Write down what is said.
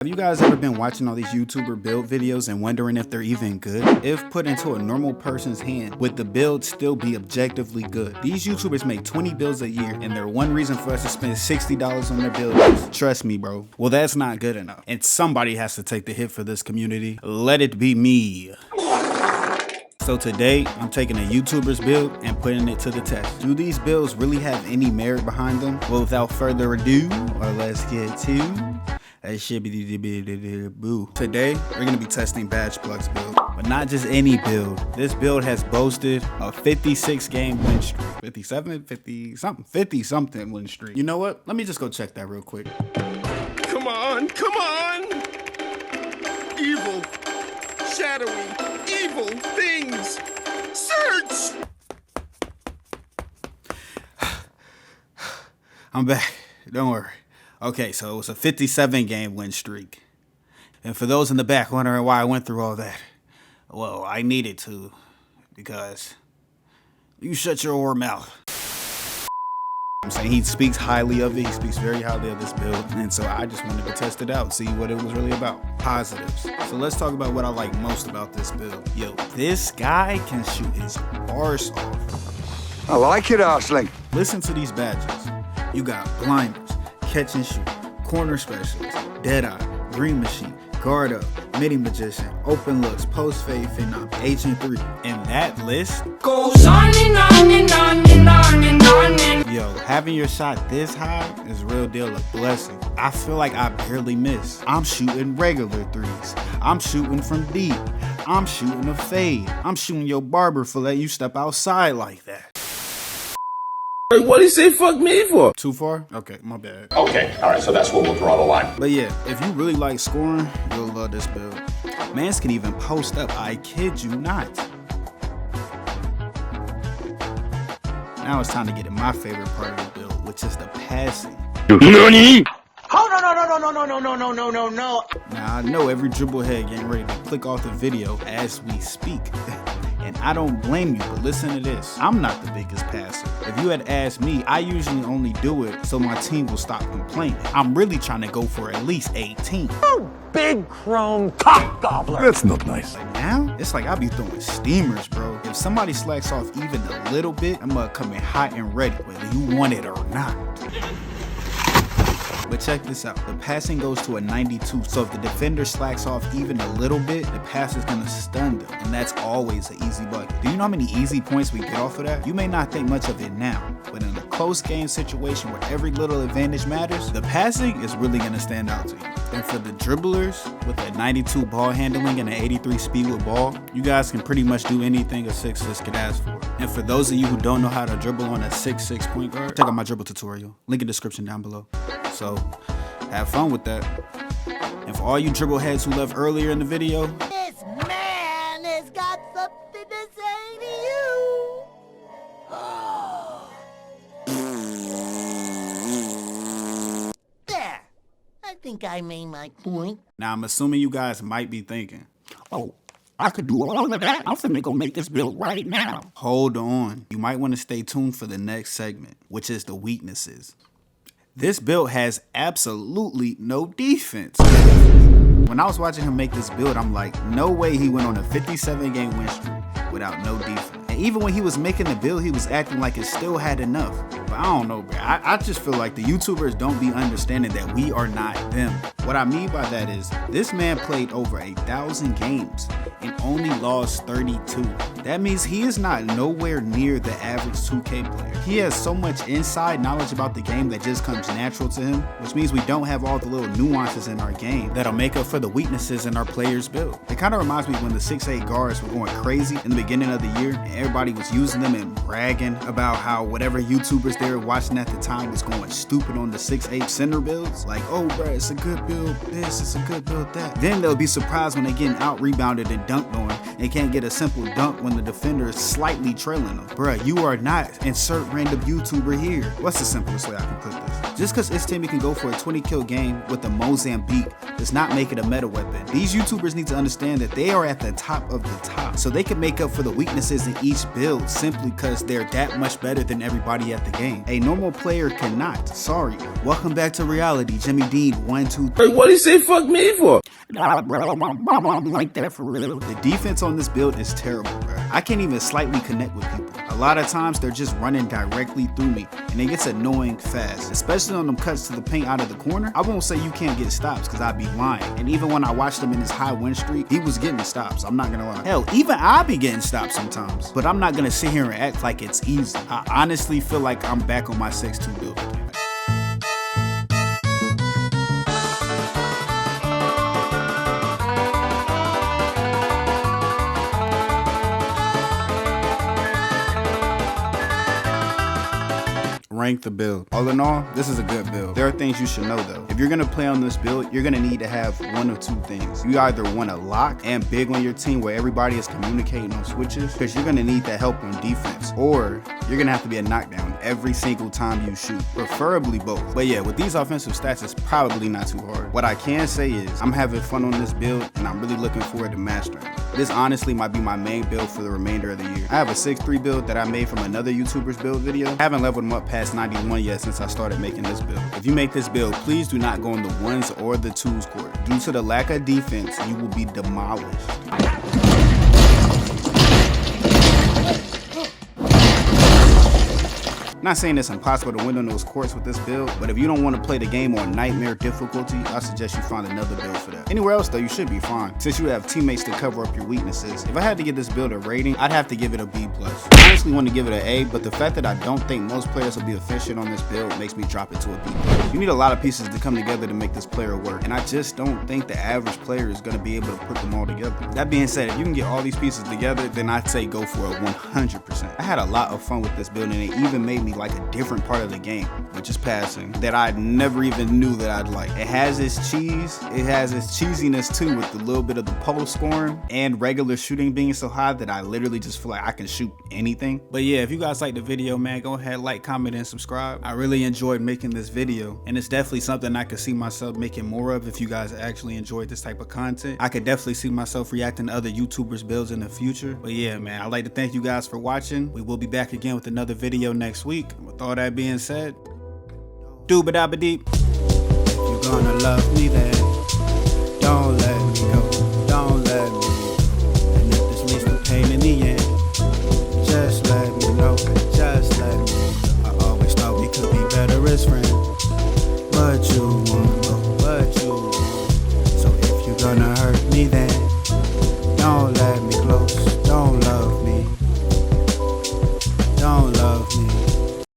Have you guys ever been watching all these YouTuber build videos and wondering if they're even good? If put into a normal person's hand, would the build still be objectively good? These YouTubers make 20 builds a year, and their one reason for us to spend $60 on their build is, trust me bro, well that's not good enough. And somebody has to take the hit for this community. Let it be me. So today, I'm taking a YouTuber's build and putting it to the test. Do these builds really have any merit behind them? Well, without further ado, or let's get to Today, we're gonna be testing Badgeplug's build, but not just any build. This build has boasted a 56 game win streak. 57, 50 something win streak. You know what? Let me just go check that real quick. Come on, come on! Evil, shadowy, evil things! Search! I'm back, don't worry. Okay, so it was a 57 game win streak. And for those in the back wondering why I went through all that, well, I needed to, because you shut your whore mouth. I'm saying he speaks highly of it. He speaks very highly of this build. And so I just wanted to test it out, see what it was really about. Positives. So let's talk about what I like most about this build. Yo, this guy can shoot his arse off. I like it, Arsling. Listen to these badges. You got blinders, catch and shoot, corner specialist, dead eye, green machine, guard up, midi magician, open looks, post fade, phenom, H&3. And that list goes on and on and on and on and on and yo, having your shot this high is a real deal a blessing. I feel like I barely miss. I'm shooting regular threes. I'm shooting from deep. I'm shooting a fade. I'm shooting your barber for letting you step outside like that. Hey, what did he say fuck me for? Too far? Okay, my bad. Okay, alright, so that's where we'll draw the line. But yeah, if you really like scoring, you'll love this build. Mans can even post up, I kid you not. Now it's time to get to my favorite part of the build, which is the passing. NANI? Oh no. Now I know every dribble head getting ready to click off the video as we speak. And I don't blame you, but listen to this. I'm not the biggest passer. If you had asked me, I usually only do it so my team will stop complaining. I'm really trying to go for at least 18. You big chrome cock gobbler. That's not nice. But now, it's like I be throwing steamers, bro. If somebody slacks off even a little bit, I'm gonna come in hot and ready, whether you want it or not. But check this out, the passing goes to a 92, so if the defender slacks off even a little bit, the pass is gonna stun them, and that's always an easy bucket. Do you know how many easy points we get off of that? You may not think much of it now, but in a close game situation where every little advantage matters, the passing is really gonna stand out to you. And for the dribblers, with a 92 ball handling and an 83 speed with ball, you guys can pretty much do anything a 6'6" could ask for. And for those of you who don't know how to dribble on a 6'6" point guard, check out my dribble tutorial, link in the description down below. So, have fun with that. And for all you dribble heads who left earlier in the video, This man has got something to say to you. There. I think I made my point. now I'm assuming you guys might be thinking, Oh, I could do all of that. I'm finna go make this build right now. hold on. You might want to stay tuned for the next segment, which is the weaknesses. This build has absolutely no defense. When I was watching him make this build, I'm like, no way he went on a 57 game win streak without no defense. And even when he was making the build, he was acting like it still had enough. But I don't know, bro. I just feel like the YouTubers don't be understanding that we are not them. What I mean by that is, this man played over 1,000 games and only lost 32. That means he is not nowhere near the average 2K player. He has so much inside knowledge about the game that just comes natural to him, which means we don't have all the little nuances in our game that'll make up for the weaknesses in our players' build. It kind of reminds me when the 6'8" guards were going crazy in the beginning of the year and everybody was using them and bragging about how whatever YouTubers they were watching at the time was going stupid on the 6'8" center builds. Like, oh bro, it's a good build this, it's a good build that. Then they'll be surprised when they getting out rebounded and dunked on and can't get a simple dunk when when the defender is slightly trailing them. Bruh, you are not insert random YouTuber here. What's the simplest way I can put this? Just because Istemi can go for a 20 kill game with the Mozambique does not make it a meta weapon. These YouTubers need to understand that they are at the top of the top, so they can make up for the weaknesses in each build simply because they're that much better than everybody at the game. A normal player cannot. Sorry. Welcome back to reality. Jimmy Dean, 1, 2, 3. Hey, what he say fuck me for? Nah, bro, my mama like that for real. The defense on this build is terrible, bro. I can't even slightly connect with people. A lot of times they're just running directly through me, and it gets annoying fast, especially on them cuts to the paint out of the corner. I won't say you can't get stops because I'd be lying, and even when I watched him in his high win streak, he was getting stops. I'm not gonna lie. Hell, even I be getting stops sometimes, but I'm not gonna sit here and act like it's easy. I honestly feel like I'm back on my 6-2 build. Rank the build. All in all, this is a good build. There are things you should know though. If you're gonna play on this build, you're gonna need to have one of two things. You either want to lock and big on your team where everybody is communicating on switches, because you're gonna need that help on defense, or you're gonna have to be a knockdown every single time you shoot, preferably both. But yeah, with these offensive stats, it's probably not too hard. What I can say is I'm having fun on this build, and I'm really looking forward to mastering it. This honestly might be my main build for the remainder of the year. I have a 6-3 build that I made from another YouTuber's build video. I haven't leveled them up past 91 yet since I started making this build. If you make this build, please do not go in the 1s or the 2s court. Due to the lack of defense, you will be demolished. Not saying it's impossible to win on those courts with this build, but if you don't want to play the game on nightmare difficulty, I suggest you find another build for that. Anywhere else though, you should be fine, since you have teammates to cover up your weaknesses. If I had to give this build a rating, I'd have to give it a B+. I honestly want to give it an A, but the fact that I don't think most players will be efficient on this build makes me drop it to a B+. You need a lot of pieces to come together to make this player work, and I just don't think the average player is going to be able to put them all together. That being said, if you can get all these pieces together, then I'd say go for a 100%. I had a lot of fun with this build, and it even made me like a different part of the game, which is passing, that I never even knew that I'd like. It has its cheese, it has its cheesiness too, with a little bit of the post scoring and regular shooting being so high that I literally just feel like I can shoot anything. But yeah, if you guys like the video, man, go ahead, like, comment, and subscribe. I really enjoyed making this video, and it's definitely something I could see myself making more of if you guys actually enjoyed this type of content. I could definitely see myself reacting to other YouTubers' builds in the future. But yeah, man, I'd like to thank you guys for watching. We will be back again with another video next week. With all that being said, dooba-dabba-deep. If you're gonna love me, then don't let me go, don't let me leave. And if this leads to pain in the end, just let me know, just let me know. I always thought we could be better as friends.